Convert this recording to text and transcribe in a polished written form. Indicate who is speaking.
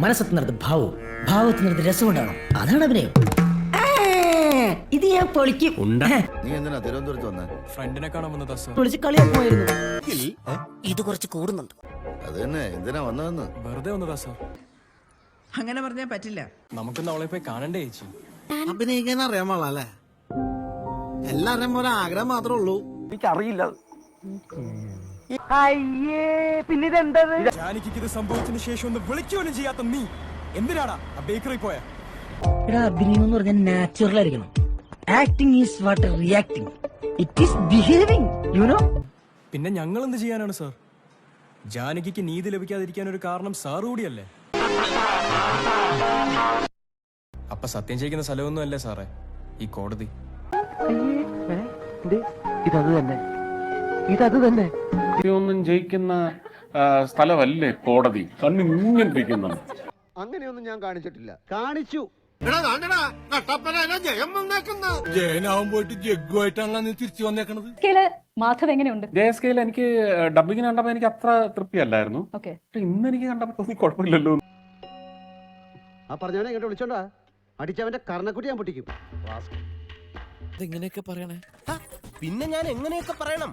Speaker 1: മനസ്സെത്തുന്നിടത്ത് ഭാവവും ഭാവത്തുന്നിടത്ത് രസം ഉണ്ടാവണം. അതാണ് അഭിനയം. ഇത് ഞാൻ പൊളിക്കും.
Speaker 2: നീ എന്തിനാ തിരുവനന്തപുരത്ത് വന്നേ?
Speaker 3: ഫ്രണ്ടിനെ കാണാൻ വന്നതാ സർ.
Speaker 1: പൊളിച്ച് കളിയാക്കുമായിരുന്നു.
Speaker 4: ഇത് കുറച്ച് കൂടുന്നുണ്ട്.
Speaker 2: അത് തന്നെ, എന്തിനാ വന്നതെന്ന്?
Speaker 3: വെറുതെ വന്നതാ സർ.
Speaker 5: അങ്ങനെ പറഞ്ഞാൽ പറ്റില്ല.
Speaker 3: നമുക്കൊന്ന് അവളെ പോയി കാണണ്ടേ ചേച്ചി?
Speaker 6: അഭിനയിക്കാൻ അറിയാൻ പാടില്ലേ? എല്ലാവരുടെയും പോലെ ആഗ്രഹം മാത്രമേ ഉള്ളൂ.
Speaker 7: എനിക്കറിയില്ല.
Speaker 3: ജാനകിക്ക് ഇത് സംഭവിച്ചതിന് ശേഷം ഒന്ന് വിളിക്കുപോലും ചെയ്യാത്ത നീ എന്തിനാടാ ആ ബേക്കറി പോയ?
Speaker 1: ഇവിടെ അഭിനയം എന്ന് പറഞ്ഞാൽ നാച്ചുറൽ ആയിരിക്കണം. Acting is what reacting. It is behaving, you know.
Speaker 3: പിന്നെ ഞങ്ങൾ എന്ത് ചെയ്യാനാണ് സർ? ജാനകിക്ക് നീതി ലഭിക്കാതിരിക്കാൻ ഒരു കാരണം സാർ കൂടിയല്ലേ? അപ്പൊ സത്യം ചെയ്യുന്ന സ്ഥലമൊന്നും അല്ലേ സാറേ ഈ കോടതി?
Speaker 7: ഇതത് തന്നെ ഒന്നും ജയിക്കുന്ന സ്ഥലമല്ലേ കോടതി. കണ്ണിങ്ങനെ
Speaker 8: അങ്ങനെയൊന്നും ഞാൻ കാണിച്ചിട്ടില്ല. കാണിച്ചു.
Speaker 6: ജയനാവും പോയിട്ട് ജഗ്ഗുമായിട്ടാണല്ലോ നീ തിരിച്ചു വന്നേക്കണത്.
Speaker 9: മാധവ് എങ്ങനെയുണ്ട്?
Speaker 7: ജയസ്കയിൽ എനിക്ക് ഡബിങ്ങിന് കണ്ടപ്പോ എനിക്ക് അത്ര തൃപ്തിയല്ലായിരുന്നു.
Speaker 9: ഓക്കെ,
Speaker 7: ഇന്ന് എനിക്ക് കണ്ടപ്പോ തോന്നി കുഴപ്പമില്ലല്ലോ.
Speaker 8: ആ പറഞ്ഞവനെ ഇങ്ങോട്ട് വിളിച്ചോണ്ടാ അടിച്ചവന്റെ കർണക്കുട്ടി ഞാൻ പൊട്ടിക്കും.
Speaker 6: ഇങ്ങനെയൊക്കെ പറയണേ.
Speaker 4: പിന്നെ ഞാൻ എങ്ങനെയൊക്കെ പറയണം?